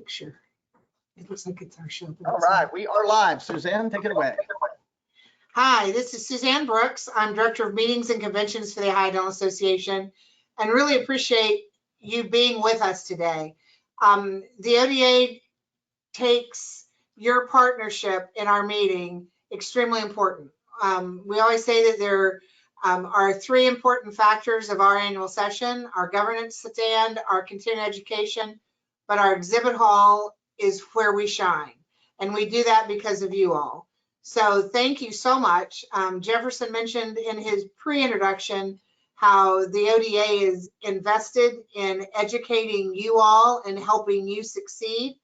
picture. It looks like it's our show. All right, we are live. Suzanne, take it away. Hi, this is Suzanne Brooks. I'm Director of Meetings and Conventions for the Ohio Dental Association, and really appreciate you being with us today. The ODA takes your partnership in our meeting extremely important. We always say that there are three important factors of our annual session: our governance stand, our continuing education, but our exhibit hall is where we shine. And we do that because of you all. So thank you so much. Jefferson mentioned in his pre-introduction how the ODA is invested in educating you all and helping you succeed.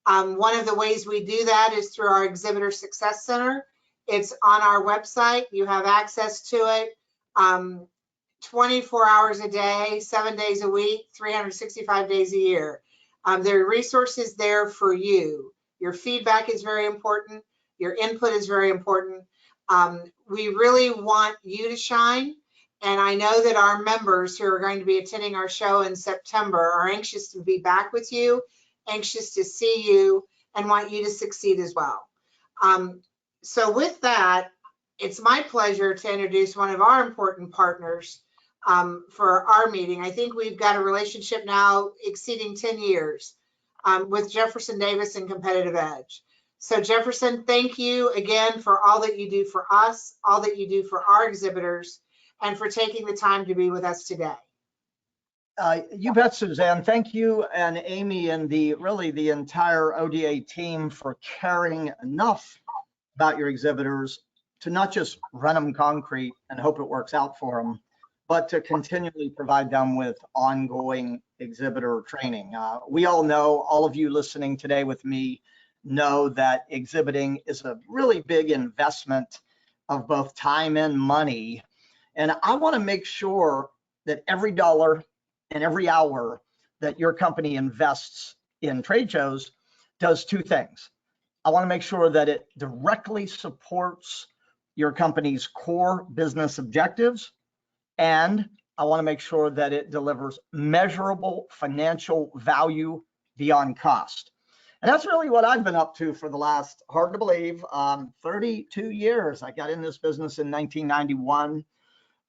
One of the ways we do that is through our Exhibitor Success Center. It's on our website. You have access to it 24 hours a day, 7 days a week, 365 days a year. There are resources there for you. Your feedback is very important. Your input is very important. We really want you to shine. And I know that our members who are going to be attending our show in September are anxious to be back with you, anxious to see you, and want you to succeed as well. So with that, it's my pleasure to introduce one of our important partners for our meeting. I think we've got a relationship now exceeding 10 years with Jefferson Davis and Competitive Edge. So Jefferson, thank you again for all that you do for us, all that you do for our exhibitors, and for taking the time to be with us today. You bet, Suzanne. Thank you and Amy and really the entire ODA team for caring enough about your exhibitors to not just run them concrete and hope it works out for them, but to continually provide them with ongoing exhibitor training. We all know, all of you listening today with me know that exhibiting is a really big investment of both time and money. And I want to make sure that every dollar and every hour that your company invests in trade shows does two things. I want to make sure that it directly supports your company's core business objectives, and I want to make sure that it delivers measurable financial value beyond cost. And that's really what I've been up to for the last, hard to believe, 32 years. I got in this business in 1991.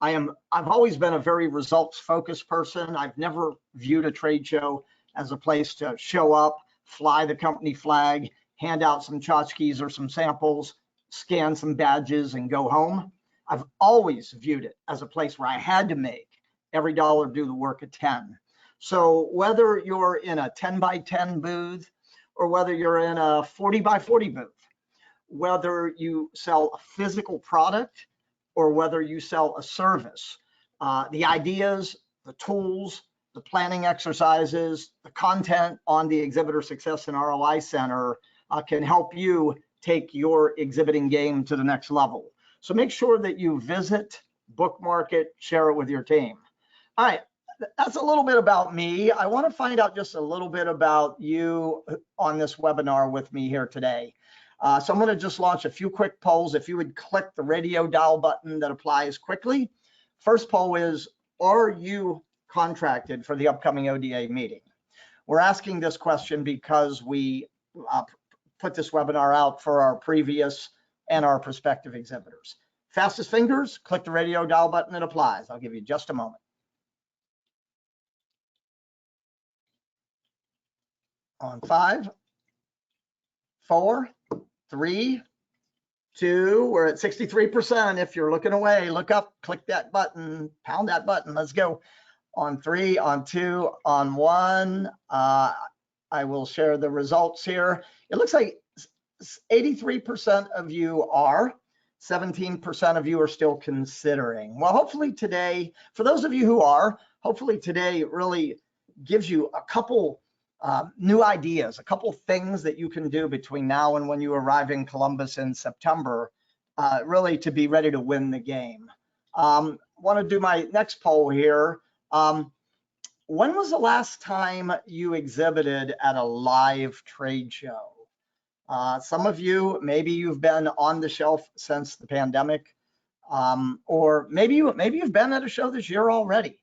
I've always been a very results-focused person. I've never viewed a trade show as a place to show up, fly the company flag, hand out some tchotchkes or some samples, scan some badges, and go home. I've always viewed it as a place where I had to make every dollar do the work of 10. So whether you're in a 10 by 10 booth or whether you're in a 40 by 40 booth, whether you sell a physical product or whether you sell a service, the ideas, the tools, the planning exercises, the content on the Exhibitor Success and ROI Center can help you take your exhibiting game to the next level. So make sure that you visit, bookmark it, share it with your team. All right, that's a little bit about me. I want to find out just a little bit about you on this webinar with me here today. So I'm going to just launch a few quick polls. If you would click the radio dial button that applies quickly. First poll is, are you contracted for the upcoming ODA meeting? We're asking this question because we put this webinar out for our previous and our prospective exhibitors. Fastest fingers, click the radio dial button that applies. I'll give you just a moment. On 5, 4, 3, 2, we're at 63%. If you're looking away, look up, click that button, pound that button. Let's go. On 3, on 2, on 1. I will share the results here. It looks like 83% of you are, 17% of you are still considering. Well, hopefully today, for those of you who are, hopefully today really gives you a couple new ideas, a couple things that you can do between now and when you arrive in Columbus in September, really to be ready to win the game. Want to do my next poll here. When was the last time you exhibited at a live trade show? Some of you, maybe you've been on the shelf since the pandemic, or maybe you've been at a show this year already.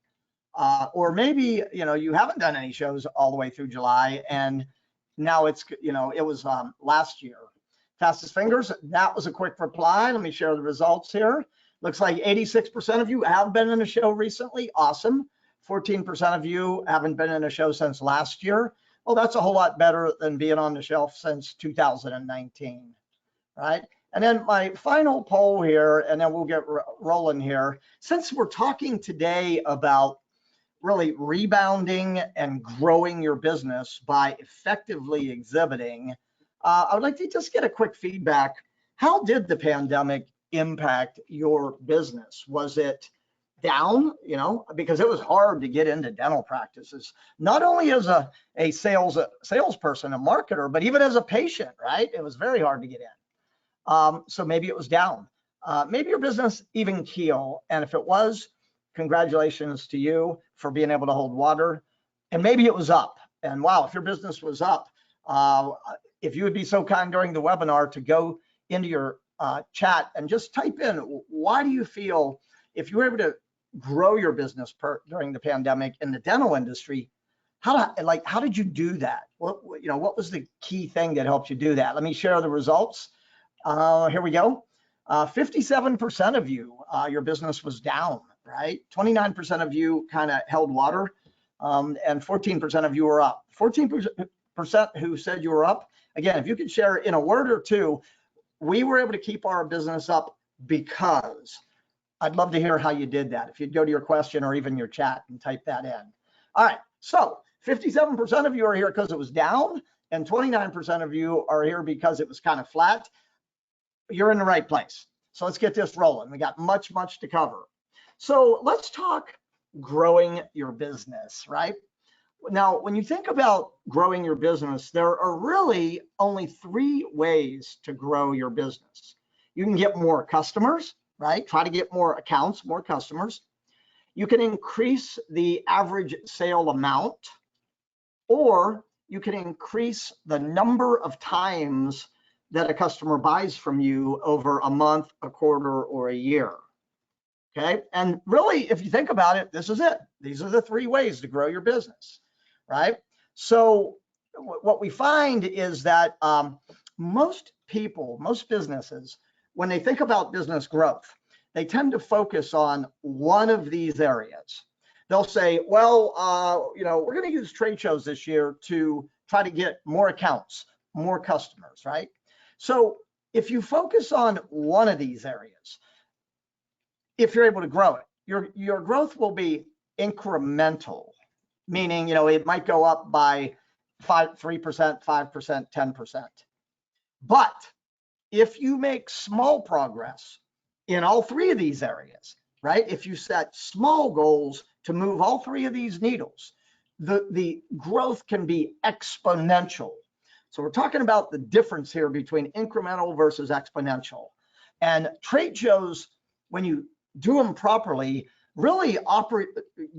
Or maybe you haven't done any shows all the way through July, and now it's, it was last year. Fastest fingers, that was a quick reply. Let me share the results here. Looks like 86% of you have been in a show recently. Awesome. 14% of you haven't been in a show since last year. Well, that's a whole lot better than being on the shelf since 2019, right? And then my final poll here, and then we'll get rolling here. Since we're talking today about really rebounding and growing your business by effectively exhibiting, I would like to just get a quick feedback. How did the pandemic impact your business? Was it down, because it was hard to get into dental practices, not only as a salesperson, a marketer, but even as a patient, right? It was very hard to get in. So maybe it was down. Maybe your business even keel. And if it was, congratulations to you for being able to hold water. And maybe it was up. And wow, if your business was up, if you would be so kind during the webinar to go into your chat and just type in, why do you feel, if you were able to grow your business during the pandemic in the dental industry, how did you do that? What was the key thing that helped you do that? Let me share the results. Here we go. 57% of you, your business was down, right? 29% of you kind of held water, and 14% of you were up. 14% who said you were up. Again, if you could share in a word or two, we were able to keep our business up because. I'd love to hear how you did that. If you'd go to your question or even your chat and type that in. All right, so 57% of you are here because it was down, and 29% of you are here because it was kind of flat. You're in the right place. So let's get this rolling. We got much to cover. So let's talk growing your business, right? Now, when you think about growing your business, there are really only 3 ways to grow your business. You can get more customers, right? Try to get more accounts, more customers. You can increase the average sale amount, or you can increase the number of times that a customer buys from you over a month, a quarter, or a year. Okay, and really, if you think about it, this is it. These are the 3 ways to grow your business, right? So what we find is that most people, most businesses, when they think about business growth, they tend to focus on one of these areas. They'll say, well, we're going to use trade shows this year to try to get more accounts, more customers, right? So if you focus on one of these areas, if you're able to grow it, your growth will be incremental, meaning, it might go up by 3%, 5%, 10%. But if you make small progress in all 3 of these areas, right? If you set small goals to move all 3 of these needles, the growth can be exponential. So we're talking about the difference here between incremental versus exponential. And trade shows, when you do them properly, really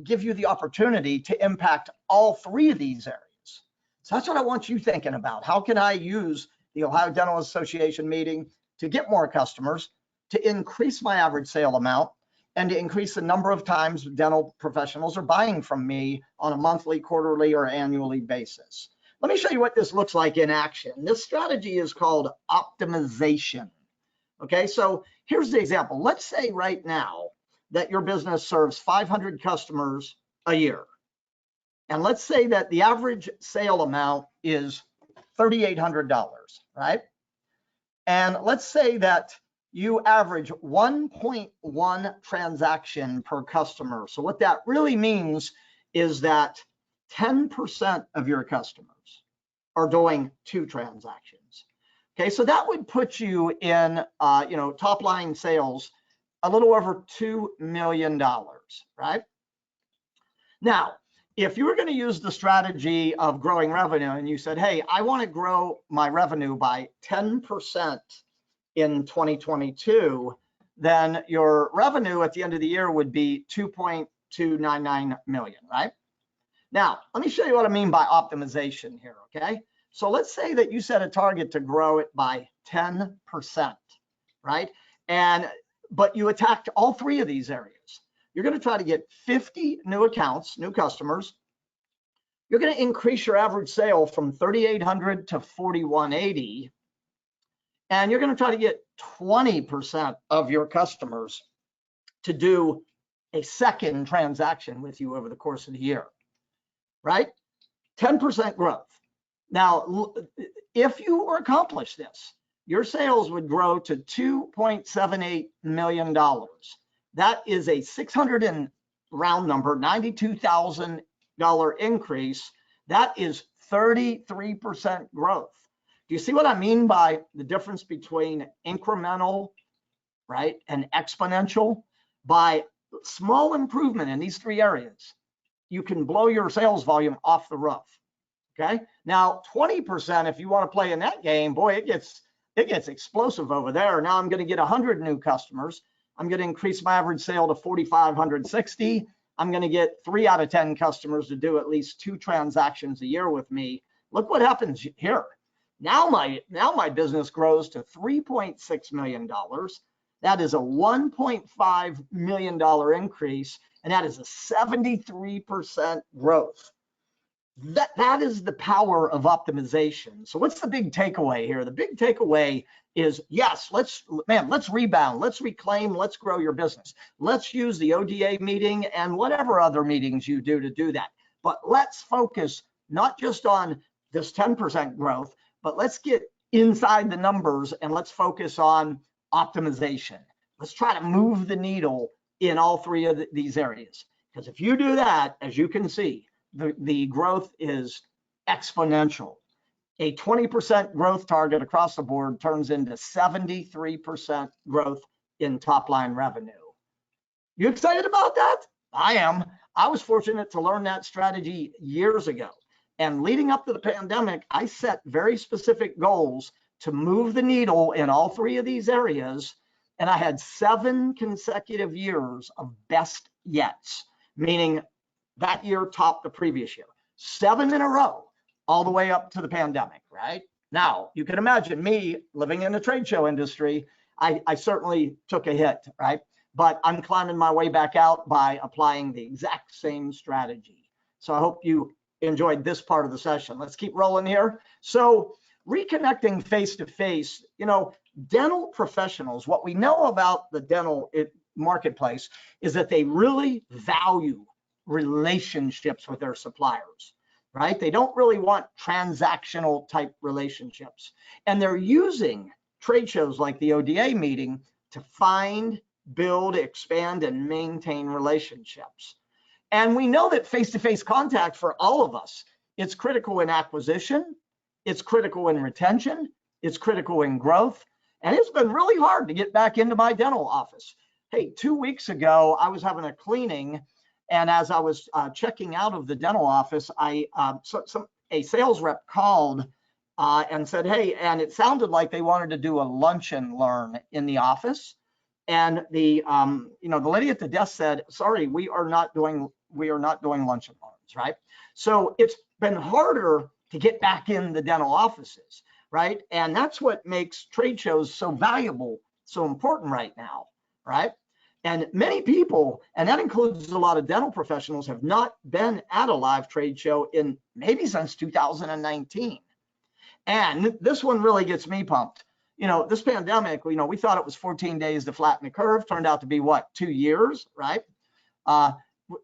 give you the opportunity to impact all 3 of these areas. So that's what I want you thinking about. How can I use the Ohio Dental Association meeting to get more customers, to increase my average sale amount, and to increase the number of times dental professionals are buying from me on a monthly, quarterly, or annually basis? Let me show you what this looks like in action. This strategy is called optimization. Okay, so here's the example. Let's say right now that your business serves 500 customers a year. And let's say that the average sale amount is $3,800, right? And let's say that you average 1.1 transaction per customer. So what that really means is that 10% of your customers are doing 2 transactions. Okay, so that would put you in, top line sales a little over $2 million, right? Now, if you were going to use the strategy of growing revenue and you said, hey, I want to grow my revenue by 10% in 2022, then your revenue at the end of the year would be 2.299 million, right? Now, let me show you what I mean by optimization here, okay? So let's say that you set a target to grow it by 10%, right? But you attacked all 3 of these areas. You're going to try to get 50 new accounts, new customers, you're going to increase your average sale from 3,800 to 4,180, and you're going to try to get 20% of your customers to do a second transaction with you over the course of the year, right? 10% growth. Now, if you accomplish this, your sales would grow to $2.78 million. That is a 600 and round number, $92,000 increase. That is 33% growth. Do you see what I mean by the difference between incremental, right, and exponential? By small improvement in these three areas, you can blow your sales volume off the roof. Okay. Now, 20%, if you want to play in that game, boy, it gets explosive over there. Now I'm going to get 100 new customers. I'm going to increase my average sale to 4,560. I'm going to get 3 out of 10 customers to do at least 2 transactions a year with me. Look what happens here. Now my business grows to $3.6 million. That is a $1.5 million increase, and that is a 73% growth. That is the power of optimization. So what's the big takeaway here? The big takeaway is, yes, let's rebound, let's reclaim, let's grow your business. Let's use the ODA meeting and whatever other meetings you do to do that. But let's focus not just on this 10% growth, but let's get inside the numbers and let's focus on optimization. Let's try to move the needle in all 3 of these areas. Because if you do that, as you can see, the growth is exponential. A 20% growth target across the board turns into 73% growth in top line revenue. You excited about that? I am. I was fortunate to learn that strategy years ago. And leading up to the pandemic, I set very specific goals to move the needle in all 3 of these areas. And I had 7 consecutive years of best yets, meaning that year topped the previous year. 7 in a row, all the way up to the pandemic, right? Now, you can imagine me living in the trade show industry, I certainly took a hit, right? But I'm climbing my way back out by applying the exact same strategy. So I hope you enjoyed this part of the session. Let's keep rolling here. So reconnecting face-to-face, dental professionals, what we know about the dental marketplace is that they really value relationships with their suppliers, right? They don't really want transactional type relationships. And they're using trade shows like the ODA meeting to find, build, expand, and maintain relationships. And we know that face-to-face contact for all of us, it's critical in acquisition, it's critical in retention, it's critical in growth. And it's been really hard to get back into my dental office. Hey, 2 weeks ago, I was having a cleaning, and as I was checking out of the dental office, a sales rep called and said, hey, and it sounded like they wanted to do a lunch and learn in the office. And the lady at the desk said, sorry, we are not doing lunch and learns, right? So it's been harder to get back in the dental offices, right? And that's what makes trade shows so valuable, so important right now, right? And many people, and that includes a lot of dental professionals, have not been at a live trade show in maybe since 2019. And this one really gets me pumped. This pandemic, we thought it was 14 days to flatten the curve, turned out to be what, 2 years, right?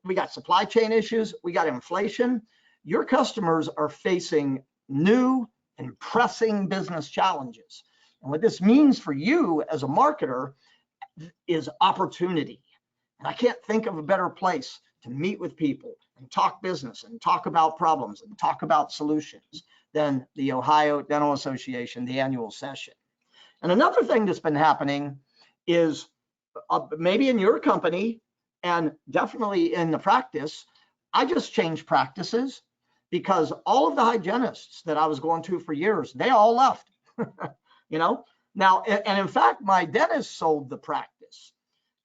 We got supply chain issues, we got inflation. Your customers are facing new and pressing business challenges. And what this means for you as a marketer is opportunity. And I can't think of a better place to meet with people and talk business and talk about problems and talk about solutions than the Ohio Dental Association, the annual session. And another thing that's been happening is maybe in your company and definitely in the practice, I just changed practices because all of the hygienists that I was going to for years, they all left, Now, and in fact, my dentist sold the practice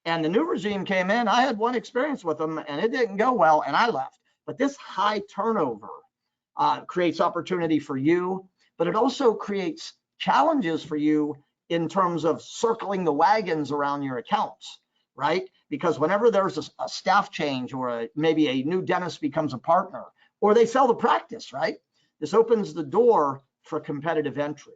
and the new regime came in. I had one experience with them and it didn't go well and I left. But this high turnover creates opportunity for you, but it also creates challenges for you in terms of circling the wagons around your accounts, right? Because whenever there's a staff change or maybe a new dentist becomes a partner or they sell the practice, right? This opens the door for competitive entry.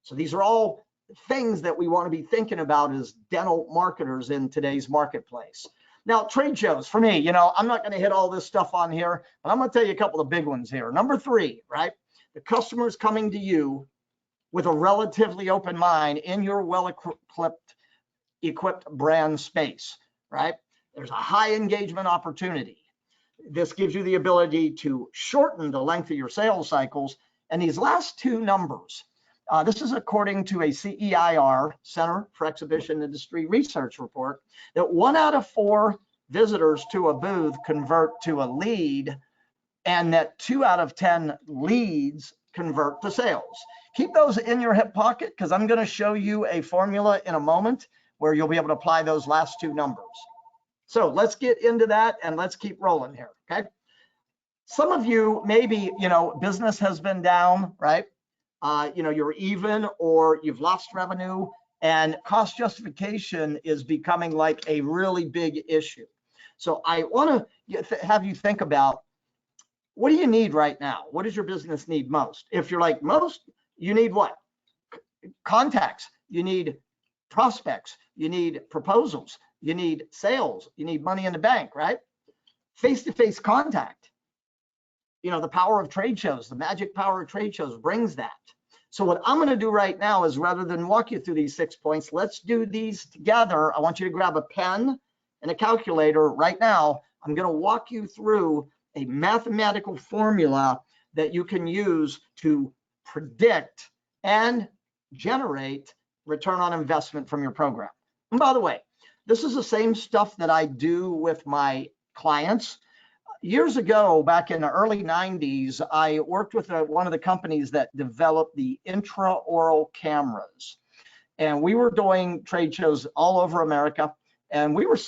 So these are all things that we want to be thinking about as dental marketers in today's marketplace. Now, trade shows for me, I'm not going to hit all this stuff on here, but I'm going to tell you a couple of big ones here. Number 3, right? The customer's coming to you with a relatively open mind in your well-equipped brand space, right? There's a high engagement opportunity. This gives you the ability to shorten the length of your sales cycles. And these last 2 numbers, this is according to a CEIR, Center for Exhibition Industry Research report, that 1 out of 4 visitors to a booth convert to a lead, and that 2 out of 10 leads convert to sales. Keep those in your hip pocket, because I'm going to show you a formula in a moment where you'll be able to apply those last 2 numbers. So let's get into that and let's keep rolling here, okay? Some of you, maybe, business has been down, right? You're even or you've lost revenue, and cost justification is becoming like a really big issue. So I want to have you think about, what do you need right now? What does your business need most? If you're like most, you need what? Contacts, you need prospects, you need proposals, you need sales, you need money in the bank, right? Face-to-face contact. The power of trade shows, the magic power of trade shows brings that. So what I'm going to do right now is, rather than walk you through these 6 points, let's do these together. I want you to grab a pen and a calculator right now. I'm going to walk you through a mathematical formula that you can use to predict and generate return on investment from your program. And by the way, this is the same stuff that I do with my clients. Years ago, back in the early 90s, I worked with one of the companies that developed the intraoral cameras. And we were doing trade shows all over America. And we were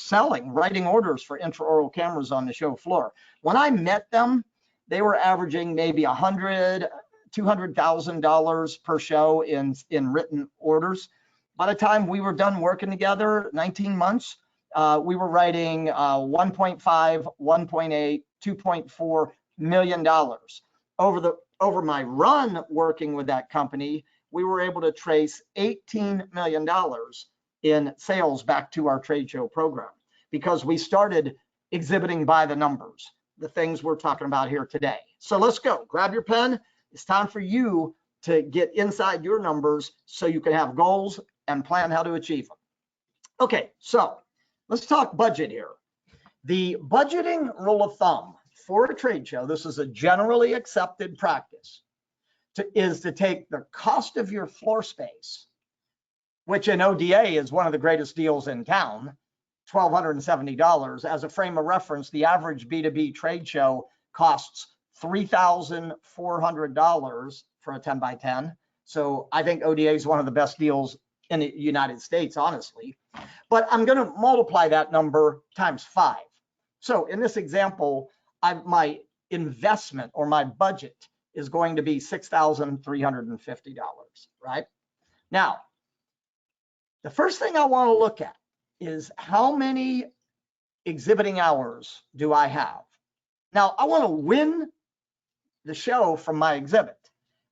writing orders for intraoral cameras on the show floor. When I met them, they were averaging maybe $100,000, $200,000 per show in written orders. By the time we were done working together, 19 months, we were writing $1.5, $1.8, $2.4 million. Over my run working with that company, we were able to trace $18 million in sales back to our trade show program, because we started exhibiting by the numbers, the things we're talking about here today. So let's go. Grab your pen. It's time for you to get inside your numbers so you can have goals and plan how to achieve them. Okay, so let's talk budget here. The budgeting rule of thumb for a trade show, this is a generally accepted practice, is to take the cost of your floor space, which in ODA is one of the greatest deals in town, $1,270. As a frame of reference, the average B2B trade show costs $3,400 for a 10 by 10. So I think ODA is one of the best deals in the United States, honestly. But I'm going to multiply that number times 5. So in this example, my investment or my budget is going to be $6,350, right? Now, the first thing I want to look at is, how many exhibiting hours do I have? Now, I want to win the show from my exhibit.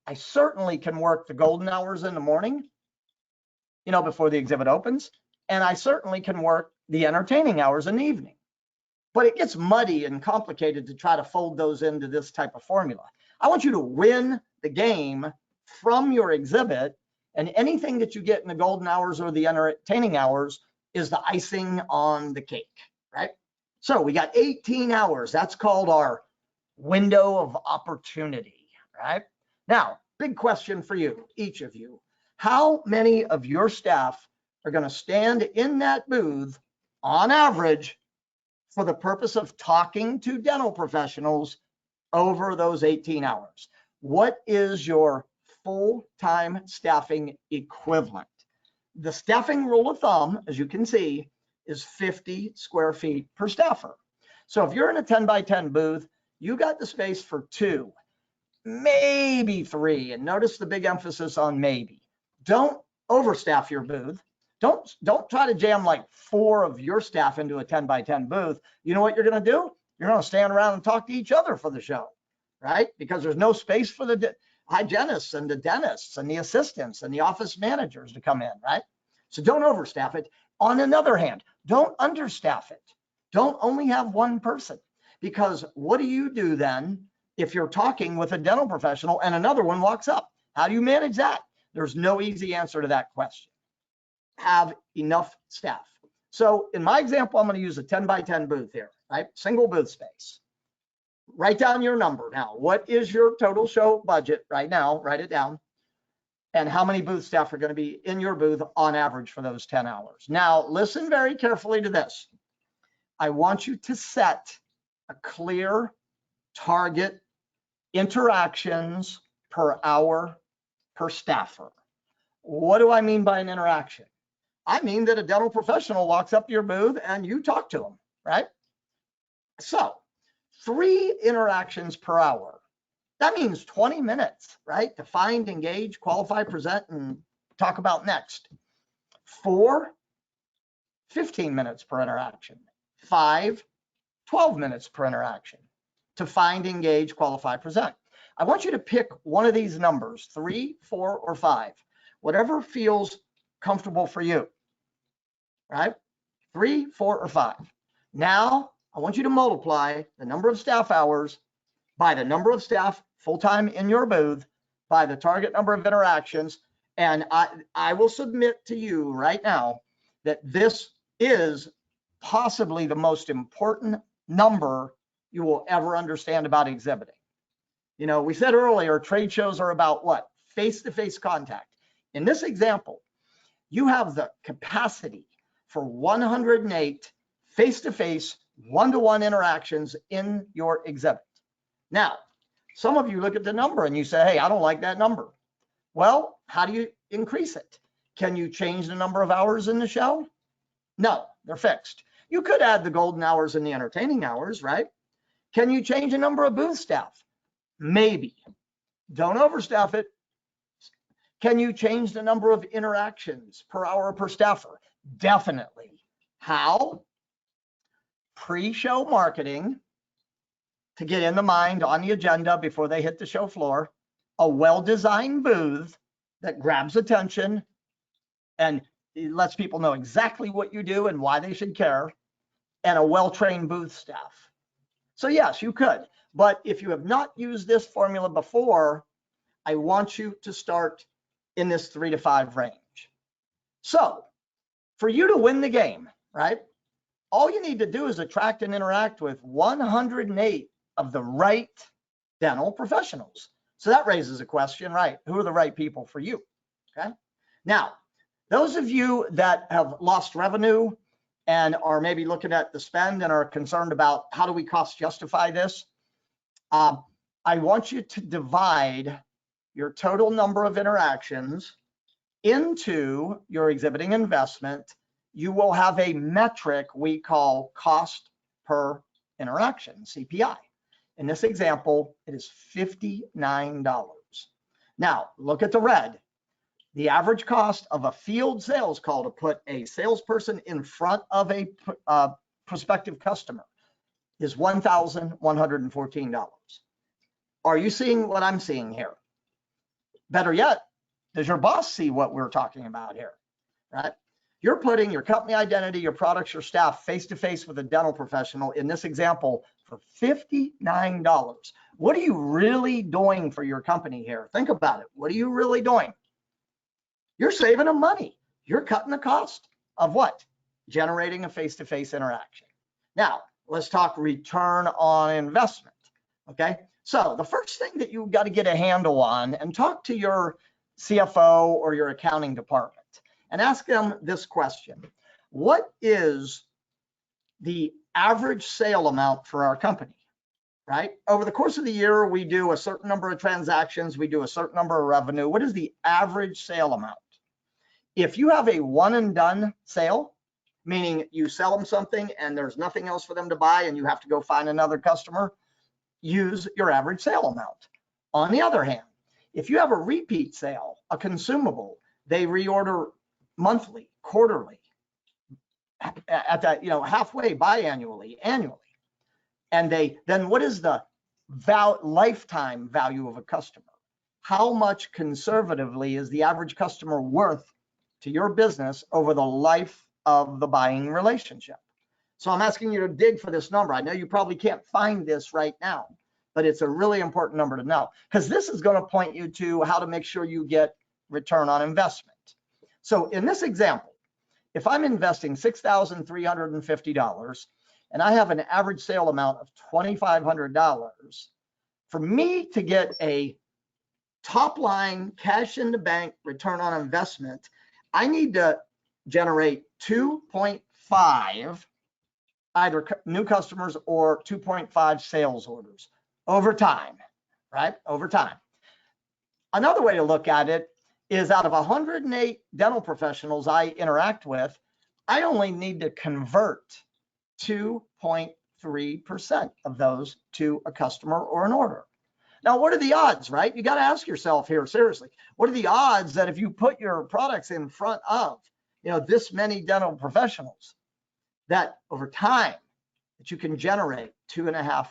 I certainly can work the golden hours in the morning, before the exhibit opens, and I certainly can work the entertaining hours in the evening. But it gets muddy and complicated to try to fold those into this type of formula. I want you to win the game from your exhibit, and anything that you get in the golden hours or the entertaining hours is the icing on the cake, right? So we got 18 hours. That's called our window of opportunity, right? Now, big question for you, each of you. How many of your staff are going to stand in that booth on average for the purpose of talking to dental professionals over those 18 hours? What is your full-time staffing equivalent? The staffing rule of thumb, as you can see, is 50 square feet per staffer. So if you're in a 10 by 10 booth, you got the space for 2, maybe 3. And notice the big emphasis on maybe. Don't overstaff your booth. Don't try to jam like 4 of your staff into a 10 by 10 booth. You know what you're going to do? You're going to stand around and talk to each other for the show. right? Because there's no space for the hygienists and the dentists and the assistants and the office managers to come in, right? So don't overstaff it. On another hand, don't understaff it. Don't only have one person, because what do you do then if you're talking with a dental professional and another one walks up? How do you manage that? There's no easy answer to that question. Have enough staff. So in my example, I'm going to use a 10 by 10 booth here, right? Single booth space. Write down your number. Now, what is your total show budget right now? Write it down. And how many booth staff are going to be in your booth on average for those 10 hours? Now, listen very carefully to this. I want you to set a clear target interactions per hour per staffer. What do I mean by an interaction? I mean that a dental professional walks up to your booth and you talk to them, right? So 3 interactions per hour. That means 20 minutes, right? To find, engage, qualify, present, and talk about next. 4, 15 minutes per interaction. 5, 12 minutes per interaction to find, engage, qualify, present. I want you to pick one of these numbers, 3, 4, or 5, whatever feels comfortable for you, right? 3, 4, or 5. Now, I want you to multiply the number of staff hours by the number of staff full-time in your booth, by the target number of interactions, and I will submit to you right now that this is possibly the most important number you will ever understand about exhibiting. You know, we said earlier, trade shows are about what? Face-to-face contact. In this example, you have the capacity for 108 face-to-face, one-to-one interactions in your exhibit. Now, some of you look at the number and you say, hey, I don't like that number. Well, how do you increase it? Can you change the number of hours in the show? No, they're fixed. You could add the golden hours and the entertaining hours, right? Can you change the number of booth staff? Maybe. Don't overstaff it. Can you change the number of interactions per hour per staffer? Definitely. How? Pre-show marketing to get in the mind on the agenda before they hit the show floor, a well-designed booth that grabs attention and lets people know exactly what you do and why they should care, and a well-trained booth staff. So yes, you could, but if you have not used this formula before, I want you to start in this 3 to 5 range. So for you to win the game, right, all you need to do is attract and interact with 108 of the right dental professionals. So that raises a question, right? Who are the right people for you? Okay. Now, those of you that have lost revenue and are maybe looking at the spend and are concerned about how do we cost justify this, I want you to divide your total number of interactions into your exhibiting investment. You will have a metric we call cost per interaction, CPI. In this example, it is $59. Now, look at the red. The average cost of a field sales call to put a salesperson in front of a prospective customer is $1,114. Are you seeing what I'm seeing here? Better yet, does your boss see what we're talking about here, right? You're putting your company identity, your products, your staff face-to-face with a dental professional in this example for $59. What are you really doing for your company here? Think about it. What are you really doing? You're saving them money. You're cutting the cost of what? Generating a face-to-face interaction. Now, let's talk return on investment, okay? So the first thing that you've got to get a handle on, and talk to your CFO or your accounting department and ask them this question. What is the average sale amount for our company, right? Over the course of the year, we do a certain number of transactions, we do a certain number of revenue. What is the average sale amount? If you have a one and done sale, meaning you sell them something and there's nothing else for them to buy and you have to go find another customer, use your average sale amount. On the other hand, if you have a repeat sale, a consumable, they reorder monthly, quarterly, at that, halfway, biannually, annually. And then what is the lifetime value of a customer. How much conservatively is the average customer worth to your business over the life of the buying relationship? So I'm asking you to dig for this number. I know you probably can't find this right now, but it's a really important number to know, because this is going to point you to how to make sure you get return on investment. So in this example, if I'm investing $6,350 and I have an average sale amount of $2,500, for me to get a top line cash in the bank return on investment, I need to generate 2.5 either new customers or 2.5 sales orders over time, right? Over time. Another way to look at it is, out of 108 dental professionals I interact with, I only need to convert 2.3% of those to a customer or an order. Now, what are the odds, right? You got to ask yourself here, seriously, what are the odds that if you put your products in front of, this many dental professionals, that over time that you can generate 2.5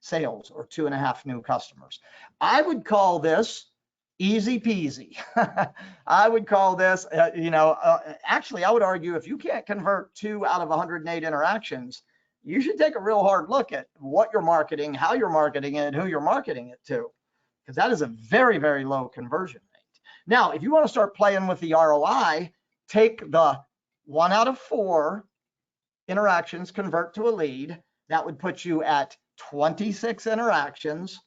sales or 2.5 new customers? I would call this easy peasy. I would call this, actually, I would argue if you can't convert 2 out of 108 interactions, you should take a real hard look at what you're marketing, how you're marketing it, and who you're marketing it to, because that is a very, very low conversion rate. Now, if you want to start playing with the ROI, take the 1 out of 4 interactions convert to a lead. That would put you at 26 interactions,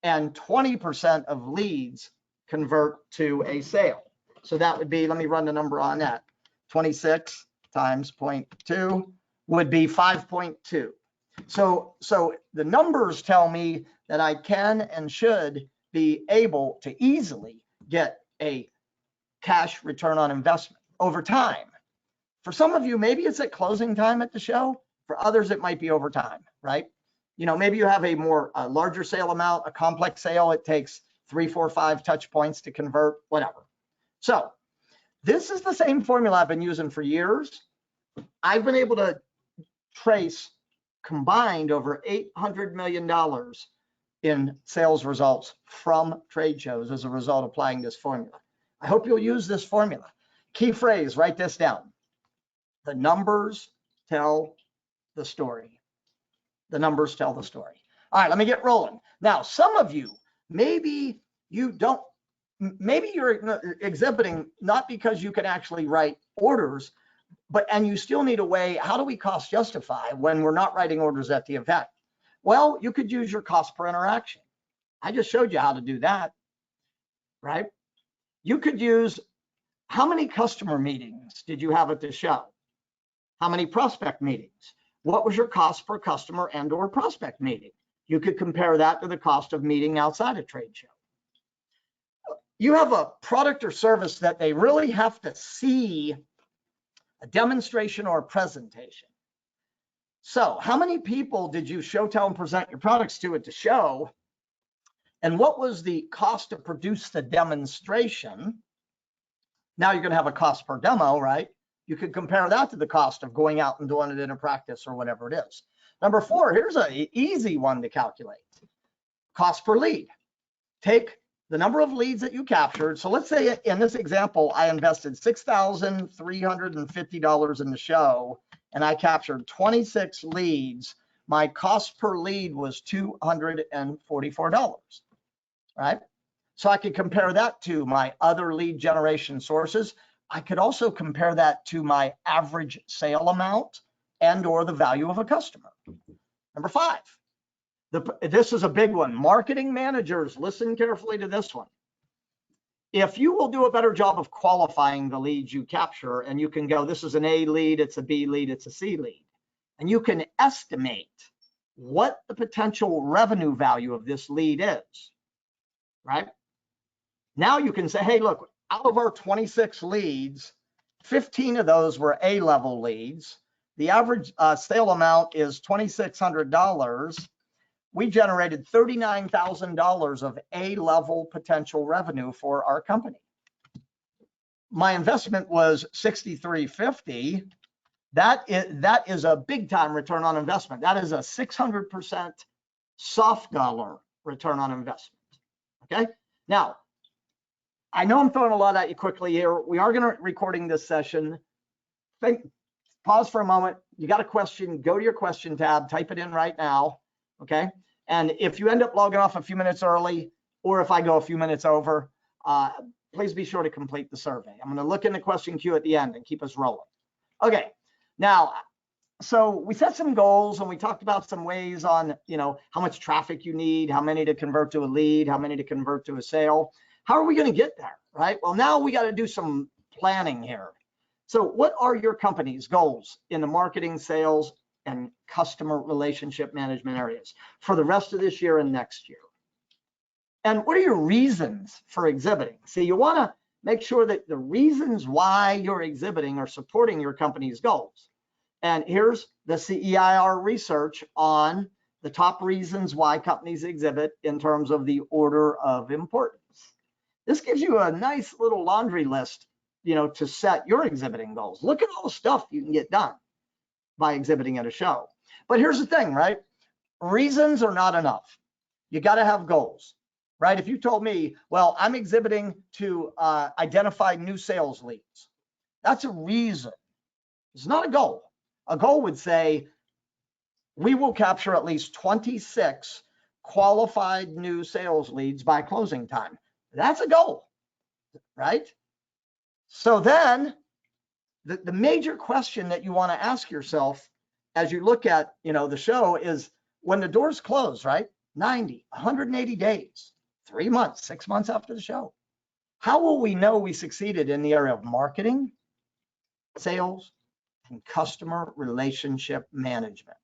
and 20% of leads convert to a sale. So that would be, let me run the number on that. 26 times 0.2 would be 5.2. So the numbers tell me that I can and should be able to easily get a cash return on investment over time. For some of you, maybe it's at closing time at the show. For others, it might be over time, right? Maybe you have a larger sale amount, a complex sale. It takes 3, 4, 5 touch points to convert, whatever. So this is the same formula I've been using for years. I've been able to trace combined over $800 million in sales results from trade shows as a result of applying this formula. I hope you'll use this formula. Key phrase, write this down. The numbers tell the story. The numbers tell the story. All right, let me get rolling. Now, some of you, maybe you're exhibiting not because you can actually write orders, and you still need a way, how do we cost justify when we're not writing orders at the event? Well, you could use your cost per interaction. I just showed you how to do that, right? You could use, how many customer meetings did you have at the show? How many prospect meetings? What was your cost per customer and or prospect meeting? You could compare that to the cost of meeting outside a trade show. You have a product or service that they really have to see a demonstration or a presentation. So how many people did you show, tell, and present your products to at the show? And what was the cost to produce the demonstration? Now you're going to have a cost per demo, right? You could compare that to the cost of going out and doing it in a practice or whatever it is. Number 4, here's an easy one to calculate. Cost per lead. Take the number of leads that you captured. So let's say in this example, I invested $6,350 in the show and I captured 26 leads. My cost per lead was $244, right? So I could compare that to my other lead generation sources. I could also compare that to my average sale amount and or the value of a customer. Number 5, this is a big one. Marketing managers, listen carefully to this one. If you will do a better job of qualifying the leads you capture, and you can go, this is an A lead, it's a B lead, it's a C lead, and you can estimate what the potential revenue value of this lead is, right? Now you can say, hey, look, out of our 26 leads, 15 of those were A-level leads. The average sale amount is $2,600. We generated $39,000 of A-level potential revenue for our company. My investment was $6,350. That is a big time return on investment. That is a 600% soft dollar return on investment. Okay. Now, I know I'm throwing a lot at you quickly here. We are going to recording this session. Pause for a moment. You got a question, go to your question tab, type it in right now. Okay. And if you end up logging off a few minutes early, or if I go a few minutes over, please be sure to complete the survey. I'm going to look in the question queue at the end and keep us rolling. Okay. Now, so we set some goals and we talked about some ways on, how much traffic you need, how many to convert to a lead, how many to convert to a sale. How are we going to get there, right? Well, now we got to do some planning here. So what are your company's goals in the marketing, sales, and customer relationship management areas for the rest of this year and next year? And what are your reasons for exhibiting? See, you want to make sure that the reasons why you're exhibiting are supporting your company's goals. And here's the CEIR research on the top reasons why companies exhibit in terms of the order of importance. This gives you a nice little laundry list, to set your exhibiting goals. Look at all the stuff you can get done by exhibiting at a show. But here's the thing, right? Reasons are not enough. You got to have goals, right? If you told me, well, I'm exhibiting to identify new sales leads, that's a reason. It's not a goal. A goal would say, we will capture at least 26 qualified new sales leads by closing time. That's a goal, right? So then the major question that you want to ask yourself as you look at, the show is when the doors close, right? 90, 180 days, 3 months, 6 months after the show. How will we know we succeeded in the area of marketing, sales, and customer relationship management,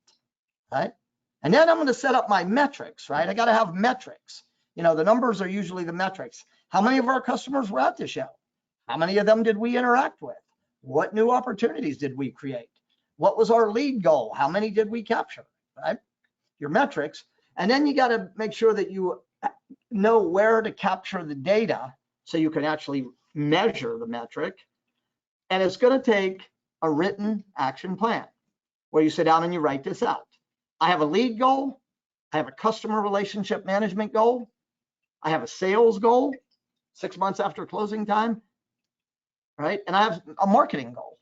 right? And then I'm going to set up my metrics, right? I got to have metrics. The numbers are usually the metrics. How many of our customers were at the show? How many of them did we interact with? What new opportunities did we create? What was our lead goal? How many did we capture, right? Your metrics. And then you got to make sure that you know where to capture the data so you can actually measure the metric. And it's going to take a written action plan where you sit down and you write this out. I have a lead goal. I have a customer relationship management goal. I have a sales goal 6 months after closing time, right? And I have a marketing goal.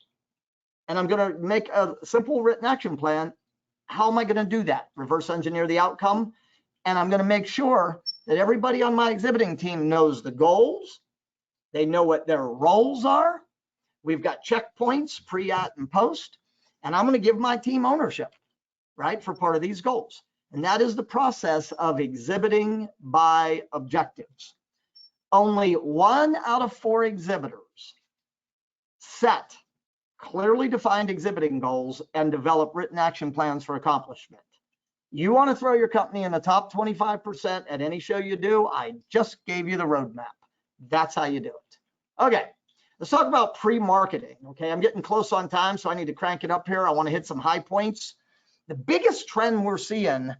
And I'm going to make a simple written action plan. How am I going to do that? Reverse engineer the outcome. And I'm going to make sure that everybody on my exhibiting team knows the goals. They know what their roles are. We've got checkpoints, pre, at, and post. And I'm going to give my team ownership, right, for part of these goals. And that is the process of exhibiting by objectives. Only 1 out of 4 exhibitors set clearly defined exhibiting goals and develop written action plans for accomplishment. You want to throw your company in the top 25% at any show you do? I just gave you the roadmap. That's how you do it. Okay, let's talk about pre-marketing. Okay, I'm getting close on time, so I need to crank it up here. I want to hit some high points. The biggest trend we're seeing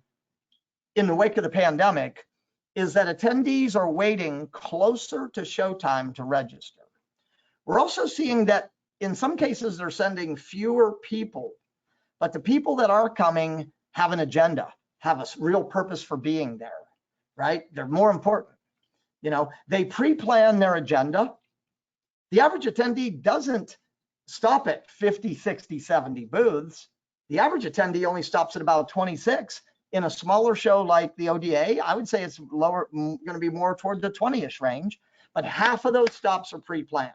in the wake of the pandemic is that attendees are waiting closer to showtime to register. We're also seeing that in some cases they're sending fewer people, but the people that are coming have an agenda, have a real purpose for being there, right? They're more important. They pre-plan their agenda. The average attendee doesn't stop at 50, 60, 70 booths. The average attendee only stops at about 26. In a smaller show like the ODA, I would say it's lower, going to be more toward the 20-ish range, but half of those stops are pre-planned,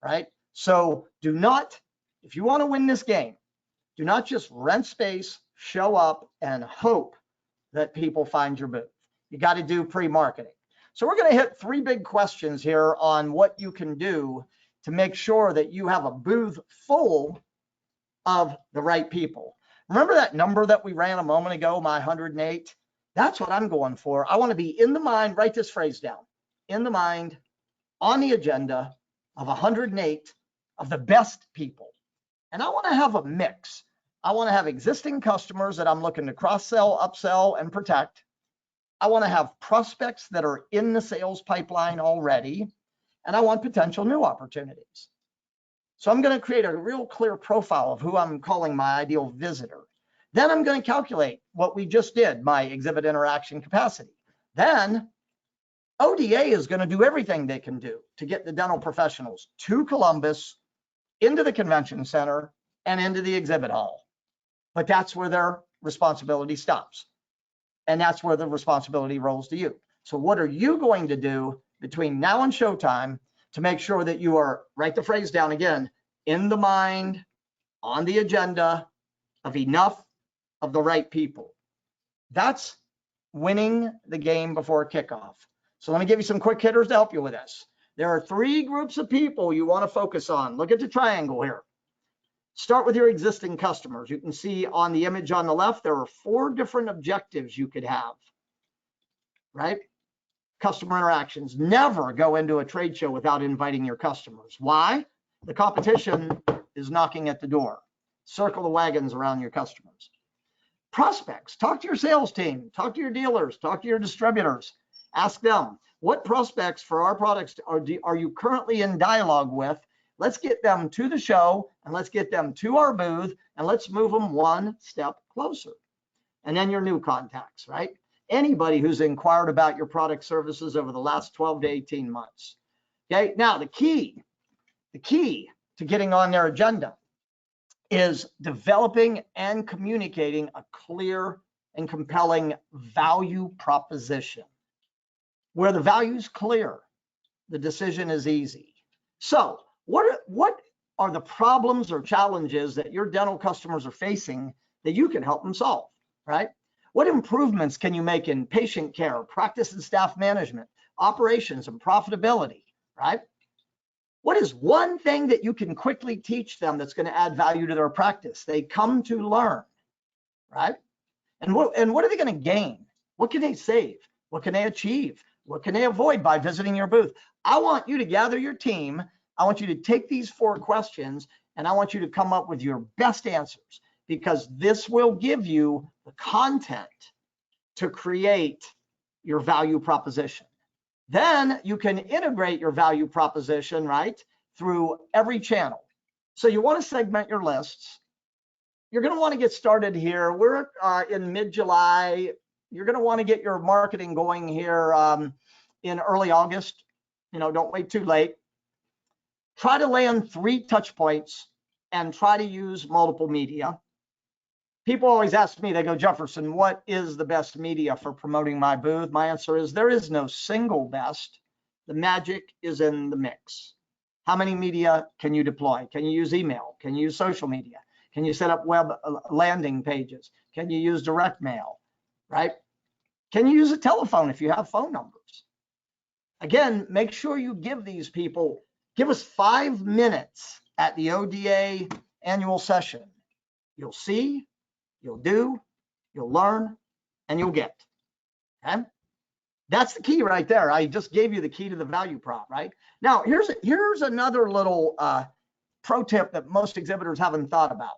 right? So do not, if you want to win this game, do not just rent space, show up, and hope that people find your booth. You got to do pre-marketing. So we're going to hit 3 big questions here on what you can do to make sure that you have a booth full of the right people. Remember that number that we ran a moment ago, my 108? That's what I'm going for. I want to be in the mind, write this phrase down, in the mind, on the agenda of 108 of the best people. And I want to have a mix. I want to have existing customers that I'm looking to cross-sell, upsell, and protect. I want to have prospects that are in the sales pipeline already, and I want potential new opportunities. So I'm going to create a real clear profile of who I'm calling my ideal visitor. Then I'm going to calculate what we just did, my exhibit interaction capacity. Then ODA is going to do everything they can do to get the dental professionals to Columbus, into the convention center, and into the exhibit hall. But that's where their responsibility stops. And that's where the responsibility rolls to you. So what are you going to do between now and showtime to make sure that you are, write the phrase down again, in the mind, on the agenda of enough of the right people? That's winning the game before kickoff. So let me give you some quick hitters to help you with this. There are 3 groups of people you want to focus on. Look at the triangle here. Start with your existing customers. You can see on the image on the left, there are 4 different objectives you could have, right? Customer interactions. Never go into a trade show without inviting your customers. Why? The competition is knocking at the door. Circle the wagons around your customers. Prospects. Talk to your sales team. Talk to your dealers. Talk to your distributors. Ask them, what prospects for our products are you currently in dialogue with? Let's get them to the show, and let's get them to our booth, and let's move them one step closer. And then your new contacts, right? Anybody who's inquired about your product services over the last 12 to 18 months. Okay, now the key to getting on their agenda is developing and communicating a clear and compelling value proposition. Where the value is clear, the decision is easy. So what are the problems or challenges that your dental customers are facing that you can help them solve, right? What improvements can you make in patient care, practice and staff management, operations and profitability, right? What is one thing that you can quickly teach them that's going to add value to their practice? They come to learn, right? And what are they going to gain? What can they save? What can they achieve? What can they avoid by visiting your booth? I want you to gather your team. I want you to take these 4 questions, and I want you to come up with your best answers, because this will give you the content to create your value proposition. Then you can integrate your value proposition, right, through every channel. So you want to segment your lists. You're going to want to get started here. We're in mid-July. You're going to want to get your marketing going here in early August. You know, don't wait too late. Try to land 3 touch points and try to use multiple media. People always ask me, they go, Jefferson, what is the best media for promoting my booth? My answer is there is no single best. The magic is in the mix. How many media can you deploy? Can you use email? Can you use social media? Can you set up web landing pages? Can you use direct mail, right? Can you use a telephone if you have phone numbers? Again, make sure you give these people, give us 5 minutes at the ODA annual session. You'll see, you'll do, you'll learn, and you'll get. Okay? That's the key right there. I just gave you the key to the value prop, right? Now, here's another little pro tip that most exhibitors haven't thought about.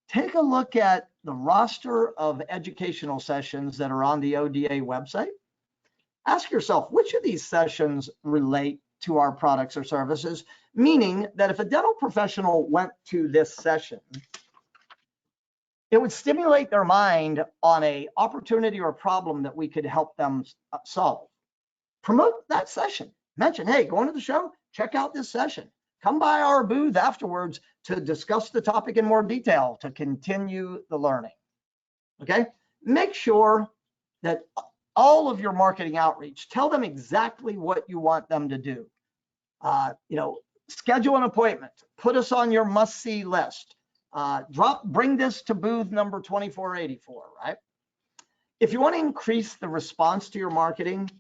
Take a look at the roster of educational sessions that are on the ODA website. Ask yourself, which of these sessions relate to our products or services? Meaning that if a dental professional went to this session, it would stimulate their mind on an opportunity or a problem that we could help them solve. Promote that session. Mention, hey, going to the show, check out this session. Come by our booth afterwards to discuss the topic in more detail, to continue the learning. Okay? Make sure that all of your marketing outreach, tell them exactly what you want them to do. You know, schedule an appointment, put us on your must-see list. Bring this to booth number 2484, right? If you want to increase the response to your marketing,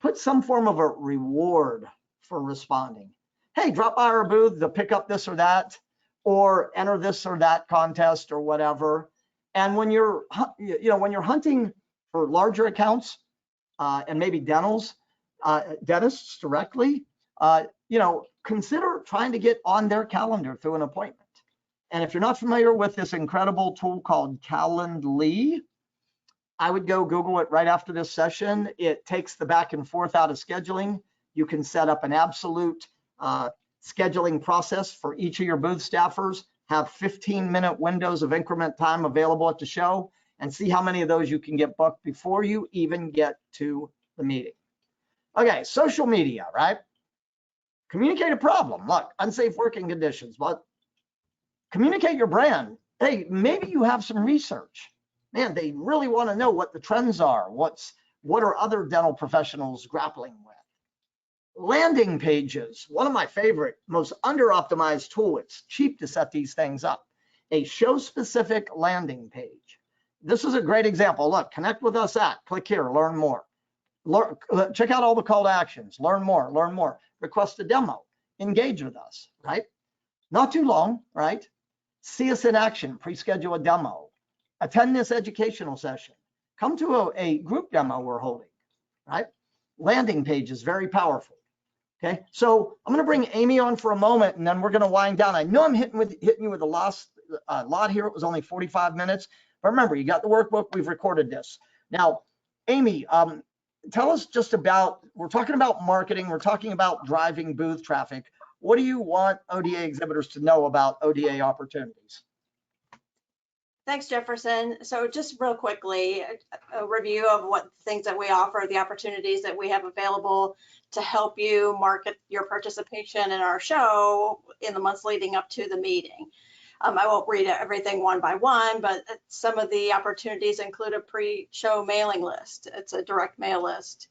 put some form of a reward for responding. Hey, drop by our booth to pick up this or that, or enter this or that contest or whatever. And when you're, when you're hunting for larger accounts and maybe dentists directly, consider trying to get on their calendar through an appointment. And if you're not familiar with this incredible tool called Calendly, I would go Google it right after this session. It takes the back and forth out of scheduling. You can set up an absolute scheduling process for each of your booth staffers have 15-minute windows of increment time available at the show, and see how many of those you can get booked before you even get to the meeting. Okay, social media, right? Communicate a problem. Look, unsafe working conditions, but communicate your brand. Hey, maybe you have some research. Man, they really want to know what the trends are. What are other dental professionals grappling with? Landing pages, one of my favorite, most under-optimized tool. It's cheap to set these things up. A show-specific landing page. This is a great example. Look, connect with us at, click here, learn more. Check out all the call to actions, learn more, request a demo, engage with us, right? Not too long, right? See us in action, pre-schedule a demo, attend this educational session, come to a group demo we're holding, right? Landing page is very powerful. Okay, so I'm going to bring Amy on for a moment, and then we're going to wind down. I know I'm hitting you with a lot here. It was only 45 minutes, but remember, you got the workbook. We've recorded this. Now, Amy, tell us just about. We're talking about marketing. We're talking about driving booth traffic. What do you want ODA exhibitors to know about ODA opportunities? Thanks, Jefferson. So just real quickly, a review of what things that we offer, the opportunities that we have available to help you market your participation in our show in the months leading up to the meeting. I won't read everything one by one, but some of the opportunities include a pre-show mailing list. It's a direct mail list.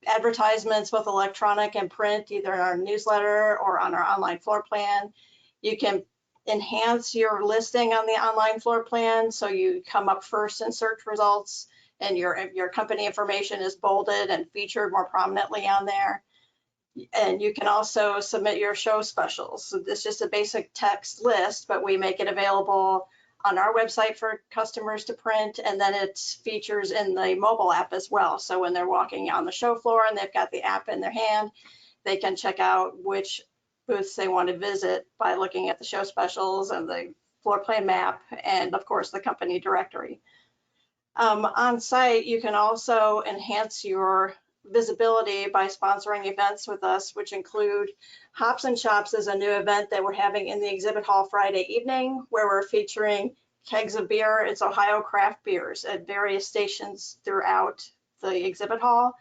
Advertisements, both electronic and print, either in our newsletter or on our online floor plan. You can enhance your listing on the online floor plan so you come up first in search results and your company information is bolded and featured more prominently on there. And you can also submit your show specials. So this is just a basic text list, but we make it available on our website for customers to print, and then it features in the mobile app as well. So when they're walking on the show floor and they've got the app in their hand, they can check out which booths they want to visit by looking at the show specials and the floor plan map, and of course the company directory. On site, you can also enhance your visibility by sponsoring events with us, which include Hops and Shops is a new event that we're having in the exhibit hall Friday evening, where we're featuring kegs of beer. It's Ohio craft beers at various stations throughout the exhibit hall.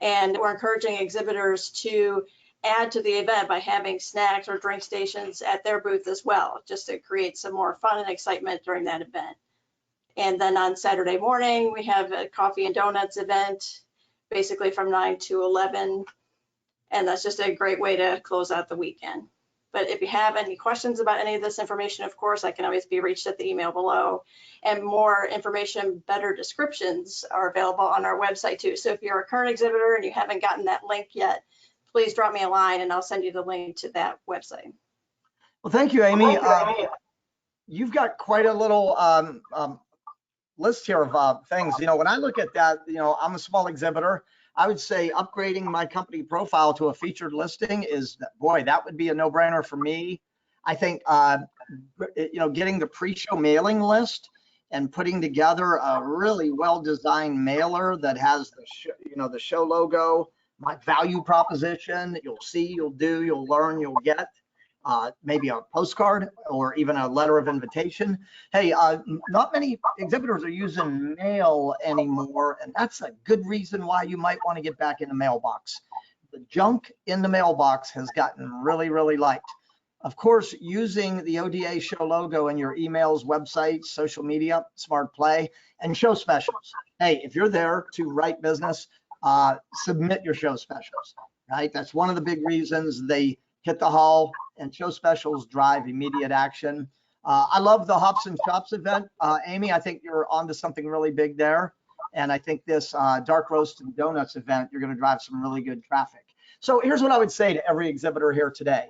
And we're encouraging exhibitors to add to the event by having snacks or drink stations at their booth as well, just to create some more fun and excitement during that event. And then on Saturday morning, we have a coffee and donuts event, basically from 9 to 11. And that's just a great way to close out the weekend. But if you have any questions about any of this information, of course, I can always be reached at the email below. And more information, better descriptions are available on our website too. So if you're a current exhibitor and you haven't gotten that link yet, please drop me a line and I'll send you the link to that website. Well, thank you, Amy. You've got quite a little list here of things. You know, when I look at that, you know, I'm a small exhibitor. I would say upgrading my company profile to a featured listing is, boy, that would be a no-brainer for me. I think, you know, getting the pre-show mailing list and putting together a really well-designed mailer that has the show, you know, the show logo, my value proposition, you'll see, you'll do, you'll learn, you'll get. Maybe a postcard or even a letter of invitation. Hey, not many exhibitors are using mail anymore, and that's a good reason why you might want to get back in the mailbox. The junk in the mailbox has gotten really, really light. Of course, using the ODA show logo in your emails, websites, social media, smart play, and show specials. Hey, if you're there to write business, submit your show specials, right? That's one of the big reasons they hit the hall, and show specials drive immediate action. I love the Hops and Shops event. Amy, I think you're onto something really big there. And I think this dark roast and donuts event, you're gonna drive some really good traffic. So here's what I would say to every exhibitor here today,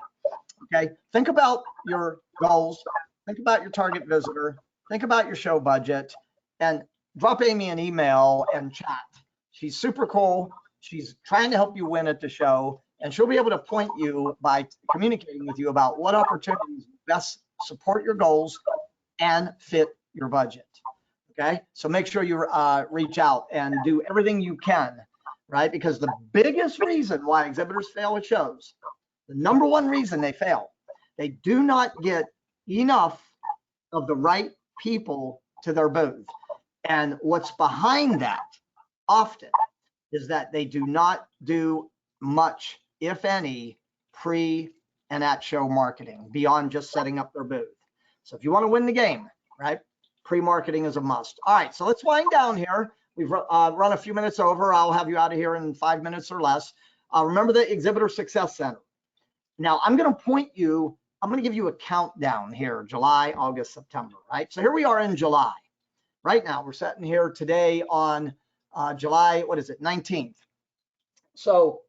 okay? Think about your goals, think about your target visitor, think about your show budget, and drop Amy an email and chat. She's super cool. She's trying to help you win at the show. And she'll be able to point you by communicating with you about what opportunities best support your goals and fit your budget. Okay, so make sure you reach out and do everything you can, right? Because the biggest reason why exhibitors fail at shows, the number one reason they fail, They do not get enough of the right people to their booth. And what's behind that often is that they do not do much, if any, pre and at show marketing beyond just setting up their booth. So if you want to win the game, right, pre-marketing is a must. All right, so let's wind down here. We've run a few minutes over. I'll have you out of here in 5 minutes or less. Remember the Exhibitor Success Center. Now I'm going to give you a countdown here, July, August, September, right? So here we are in July. Right now, we're sitting here today on July, 19th. So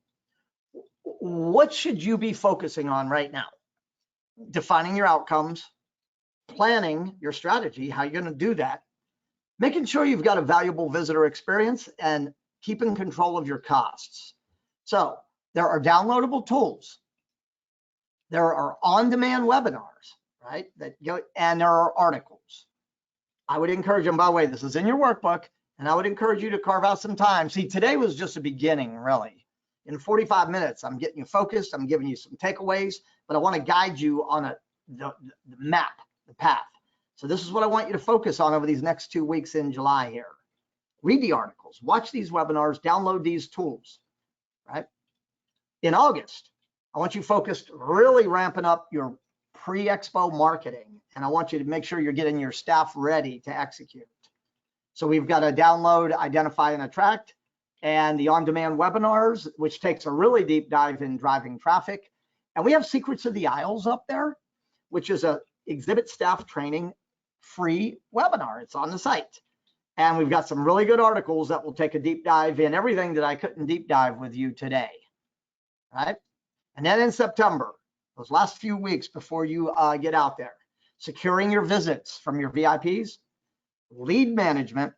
what should you be focusing on right now? Defining your outcomes, planning your strategy, how you're going to do that, making sure you've got a valuable visitor experience, and keeping control of your costs. So there are downloadable tools. There are on-demand webinars, right? And there are articles. I would encourage them, by the way, this is in your workbook, and I would encourage you to carve out some time. See, today was just a beginning, really. In 45 minutes, I'm getting you focused. I'm giving you some takeaways, but I want to guide you on the map, the path. So this is what I want you to focus on over these next 2 weeks in July here. Read the articles, watch these webinars, download these tools, right? In August, I want you focused, really ramping up your pre-expo marketing, and I want you to make sure you're getting your staff ready to execute. So we've got to download, identify, and attract, and the on-demand webinars, which takes a really deep dive in driving traffic. And we have Secrets of the Aisles up there, which is a exhibit staff training free webinar. It's on the site. And we've got some really good articles that will take a deep dive in everything that I couldn't deep dive with you today, right? And then in September, those last few weeks before you get out there, securing your visits from your VIPs, lead management,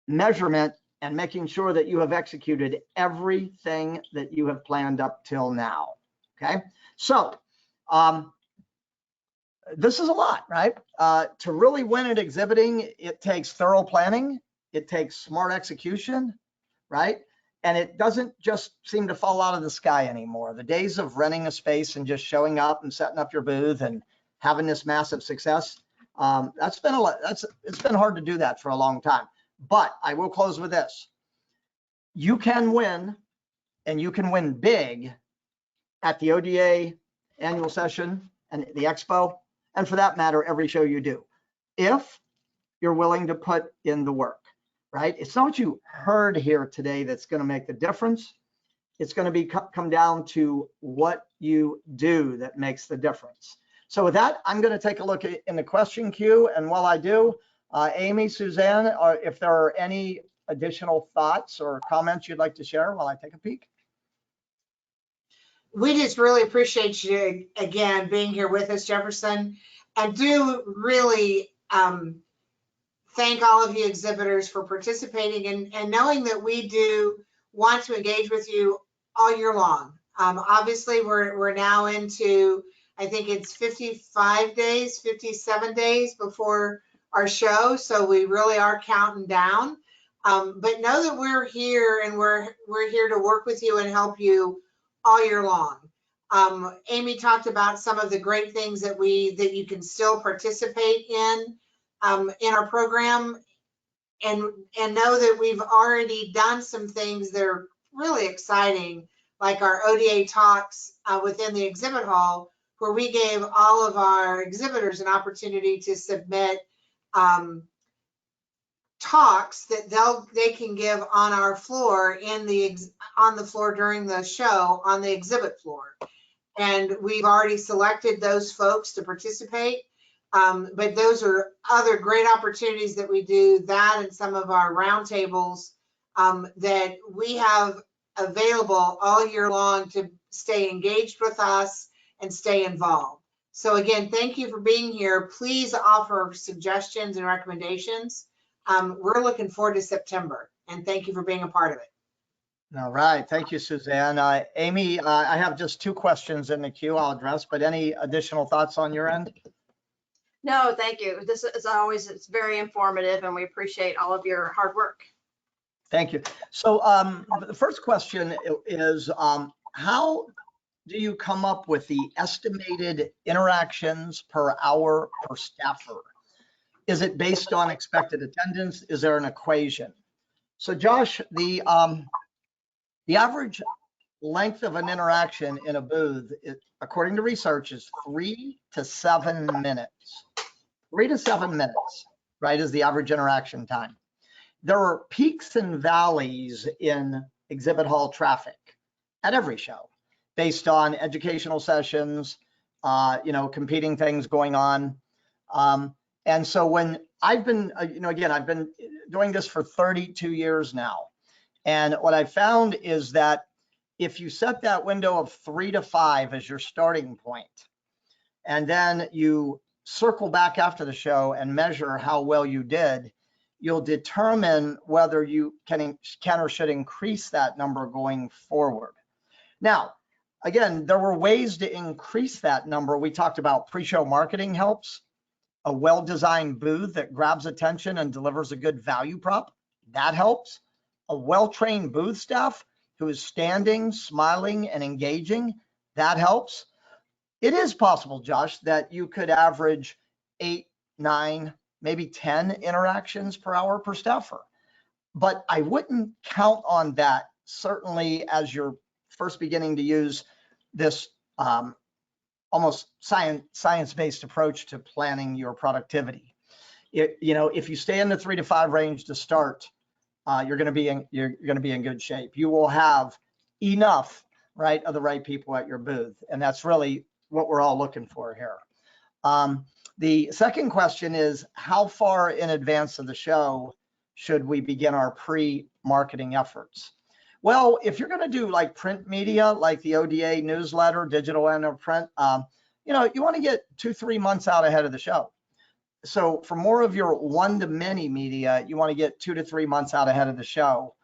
measurement, and making sure that you have executed everything that you have planned up till now, okay? So this is a lot, right? To really win at exhibiting, it takes thorough planning, it takes smart execution, right? And it doesn't just seem to fall out of the sky anymore. The days of renting a space and just showing up and setting up your booth and having this massive success, it's been hard to do that for a long time. But I will close with this. You can win, and you can win big at the ODA annual session and the expo, and for that matter, every show you do, if you're willing to put in the work, right? It's not what you heard here today that's going to make the difference. It's going to come down to what you do that makes the difference. So with that, I'm going to take a look in the question queue, and while I do, Amy, Suzanne, if there are any additional thoughts or comments you'd like to share while I take a peek. We just really appreciate you again being here with us, Jefferson, and do really thank all of you exhibitors for participating and knowing that we do want to engage with you all year long. Obviously, we're now into, I think it's 55 days, 57 days before our show, so we really are counting down. But know that we're here, and we're here to work with you and help you all year long. Amy talked about some of the great things that you can still participate in our program, and know that we've already done some things that are really exciting, like our ODA talks within the exhibit hall, where we gave all of our exhibitors an opportunity to submit talks that they can give on our floor on the floor during the show on the exhibit floor. And we've already selected those folks to participate. But those are other great opportunities that we do, that and some of our roundtables that we have available all year long to stay engaged with us and stay involved. So again, thank you for being here. Please offer suggestions and recommendations. We're looking forward to September, and thank you for being a part of it. All right, thank you, Suzanne. Amy, I have just 2 questions in the queue I'll address, but any additional thoughts on your end? No, thank you. This is always, it's very informative, and we appreciate all of your hard work. Thank you. So the first question is, how do you come up with the estimated interactions per hour per staffer? Is it based on expected attendance? Is there an equation? So Josh, the average length of an interaction in a booth, according to research, is 3 to 7 minutes. 3 to 7 minutes, right, is the average interaction time. There are peaks and valleys in exhibit hall traffic at every show based on educational sessions, competing things going on. And so when I've been, again, I've been doing this for 32 years now. And what I found is that if you set that window of 3 to 5 as your starting point, and then you circle back after the show and measure how well you did, you'll determine whether you can or should increase that number going forward. Now, again, there were ways to increase that number. We talked about pre-show marketing helps, a well-designed booth that grabs attention and delivers a good value prop, that helps. A well-trained booth staff who is standing, smiling, and engaging, that helps. It is possible, Josh, that you could average 8, 9, maybe 10 interactions per hour per staffer. But I wouldn't count on that, certainly as you're first beginning to use this almost science-based approach to planning your productivity. If you stay in the 3 to 5 range to start, you're going to be in good shape. You will have enough, right, of the right people at your booth, and that's really what we're all looking for here. The second question is, how far in advance of the show should we begin our pre-marketing efforts? Well, if you're going to do like print media, like the ODA newsletter, digital and print, you want to get 2-3 months out ahead of the show. So for more of your one-to-many media, you want to get 2 to 3 months out ahead of the show.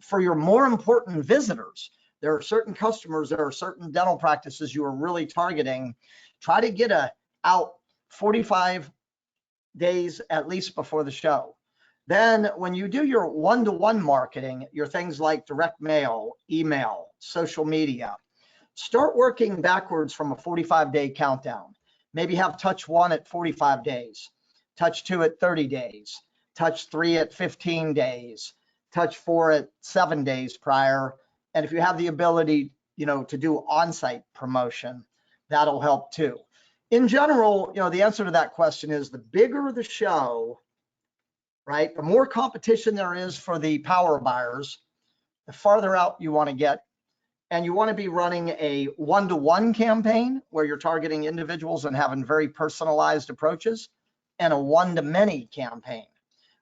For your more important visitors, there are certain customers, there are certain dental practices you are really targeting. Try to get out 45 days at least before the show. Then when you do your one-to-one marketing, your things like direct mail, email, social media, start working backwards from a 45-day countdown. Maybe have touch 1 at 45 days, touch 2 at 30 days, touch 3 at 15 days, touch 4 at 7 days prior. And if you have the ability, to do on-site promotion, that'll help too. In general, the answer to that question is the bigger the show, right? The more competition there is for the power buyers, the farther out you want to get. And you want to be running a one-to-one campaign where you're targeting individuals and having very personalized approaches, and a one-to-many campaign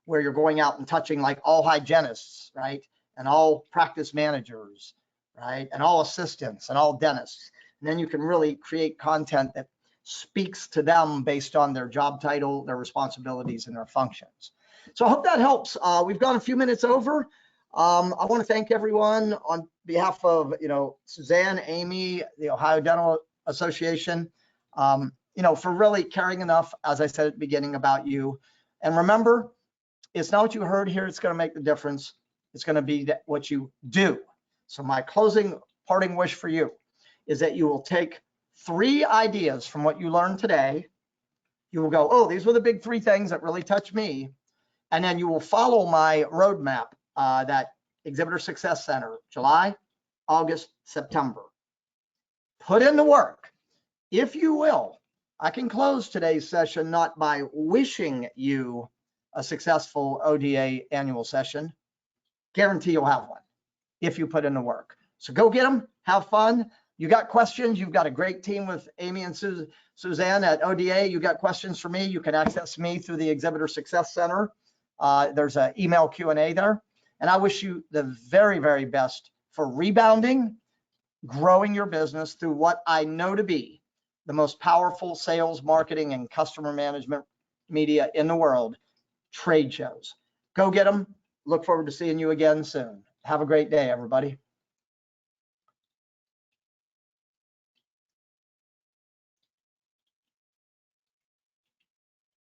where you're going out and touching like all hygienists, right? And all practice managers, right? And all assistants and all dentists. And then you can really create content that speaks to them based on their job title, their responsibilities, and their functions. So I hope that helps. We've gone a few minutes over. I want to thank everyone on behalf of, Suzanne, Amy, the Ohio Dental Association, for really caring enough, as I said at the beginning, about you. And remember, it's not what you heard here it's going to make the difference. It's going to be what you do. So my closing parting wish for you is that you will take 3 ideas from what you learned today. You will go, oh, these were the big 3 things that really touched me. And then you will follow my roadmap, that Exhibitor Success Center, July, August, September. Put in the work. If you will, I can close today's session not by wishing you a successful ODA annual session. Guarantee you'll have one if you put in the work. So go get them, have fun. You got questions, you've got a great team with Amy and Suzanne at ODA. You got questions for me, you can access me through the Exhibitor Success Center. There's an email Q&A there. And I wish you the very, very best for rebounding, growing your business through what I know to be the most powerful sales, marketing, and customer management media in the world, trade shows. Go get them. Look forward to seeing you again soon. Have a great day, everybody.